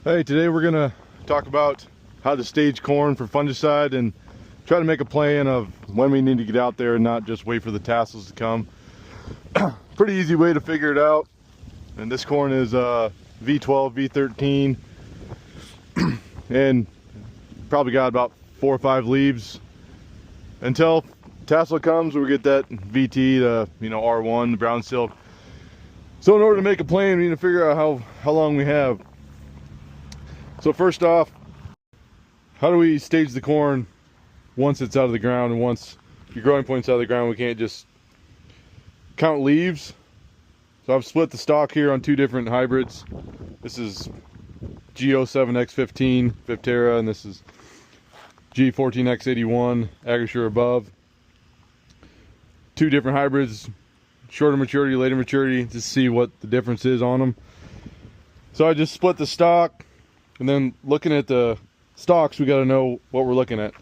Hey, today we're gonna talk about how to stage corn for fungicide and try to make a plan of when we need to get out there and not just wait for the tassels to come. Pretty easy way to figure it out. And this corn is V12, V13, and probably got about 4 or 5 leaves. Until tassel comes, we'll get that VT to R1, the brown silk. So in order to make a plan, we need to figure out how long we have. So first off, how do we stage the corn once it's out of the ground, and once your growing point's out of the ground? We can't just count leaves. So I've split the stock here on 2 different hybrids. This is G07X15 Viptera, and this is G14X81 Agrisure Above. 2 different hybrids, shorter maturity, later maturity, to see what the difference is on them. So I just split the stock. And then looking at the stalks, we got to know what we're looking at.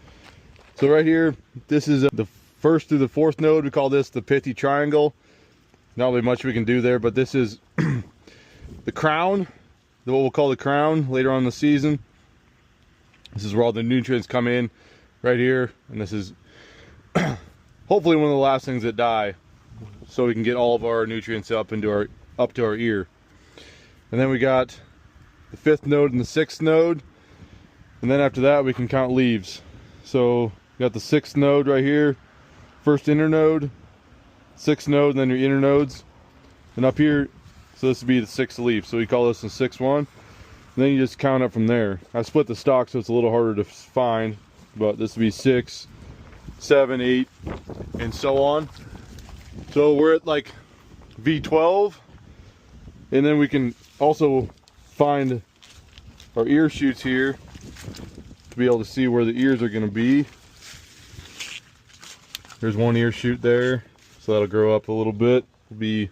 So right here, this is the 1st through the 4th node. We call this the pithy triangle. Not really much we can do there, but this is the crown, what we'll call the crown later on in the season. This is where all the nutrients come in, right here. And this is hopefully one of the last things that die, so we can get all of our nutrients up to our ear. And then we got the 5th node and the 6th node, and then after that we can count leaves. So we got the 6th node right here, first inner node, 6th node, and then your inner nodes, and up here, so this would be the 6th leaf, so we call this the 6th one, and then you just count up from there. I split the stock so it's a little harder to find, but this would be 6, 7, 8, and so on. So we're at like V12, and then we can also find our ear shoots here to be able to see where the ears are going to be. There's one ear shoot there, so that'll grow up a little bit. It'll be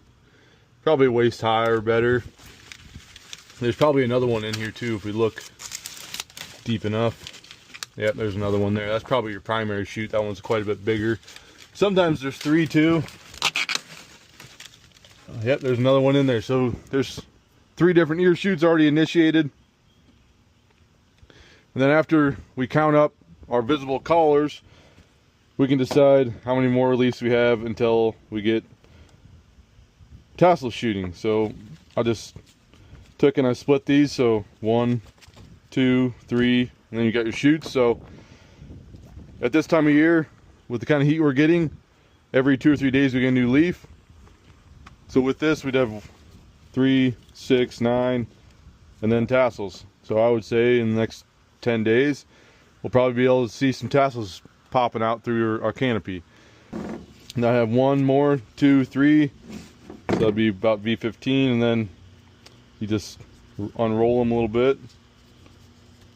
probably waist high or better. There's probably another one in here too if we look deep enough. Yep, there's another one there. That's probably your primary shoot. That one's quite a bit bigger. Sometimes there's 3 too. Yep, there's another one in there. So there's 3 different ear shoots already initiated. And then after we count up our visible collars, we can decide how many more leaves we have until we get tassel shooting. So I just took and I split these. So 1, 2, 3, and then you got your shoots. So at this time of year, with the kind of heat we're getting, every 2 or 3 days we get a new leaf. So with this, we'd have 3, 6, 9, and then tassels. So I would say in the next 10 days, we'll probably be able to see some tassels popping out through our canopy. And I have 1 more, 2, 3. So that'll be about V15, and then you just unroll them a little bit.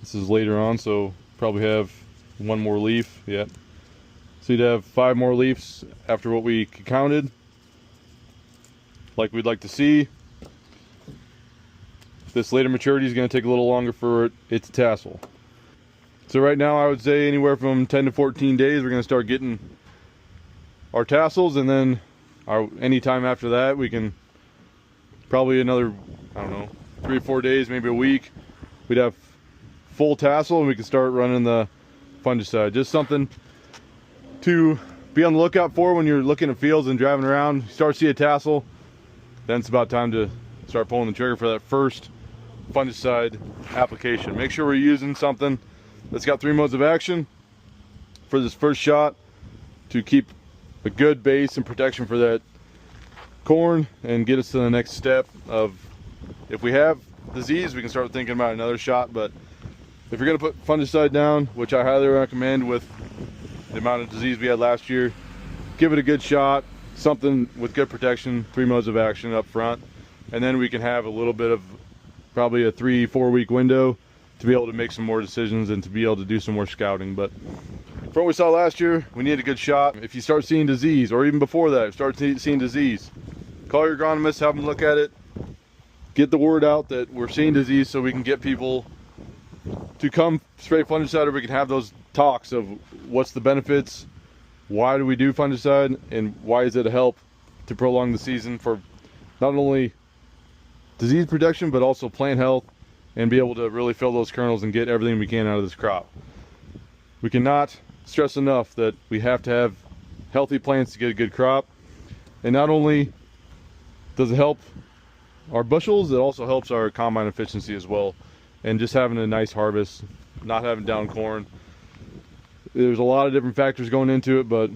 This is later on, so probably have 1 more leaf. Yep. So you'd have 5 more leaves after what we counted, like we'd like to see. This later maturity is going to take a little longer for it to tassel. So right now I would say anywhere from 10 to 14 days we're going to start getting our tassels, and then anytime after that we can probably another, I don't know, 3 or 4 days, maybe a week, we'd have full tassel and we can start running the fungicide. Just something to be on the lookout for when you're looking at fields and driving around. You start to see a tassel, then it's about time to start pulling the trigger for that first fungicide application. Make sure we're using something that's got 3 modes of action for this first shot to keep a good base and protection for that corn and get us to the next step of, if we have disease, we can start thinking about another shot. But if you're going to put fungicide down, which I highly recommend with the amount of disease we had last year, give it a good shot, something with good protection, 3 modes of action up front, and then we can have a little bit of probably a 3-4 week window to be able to make some more decisions and to be able to do some more scouting. But from what we saw last year, we need a good shot. If you start seeing disease, or even before that, start seeing disease, call your agronomist, have them look at it, get the word out that we're seeing disease so we can get people to come spray fungicide, or we can have those talks of what's the benefits, why do we do fungicide, and why is it a help to prolong the season for not only disease protection but also plant health and be able to really fill those kernels and get everything we can out of this crop. We cannot stress enough that we have to have healthy plants to get a good crop. And not only does it help our bushels, it also helps our combine efficiency as well. And just having a nice harvest, not having down corn. There's a lot of different factors going into it, but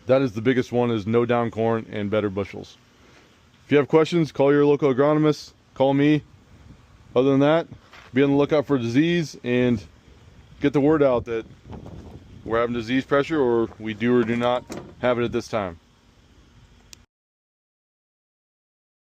that is the biggest one, is no down corn and better bushels. If you have questions, call your local agronomist, call me. Other than that, be on the lookout for disease and get the word out that we're having disease pressure, or we do or do not have it at this time.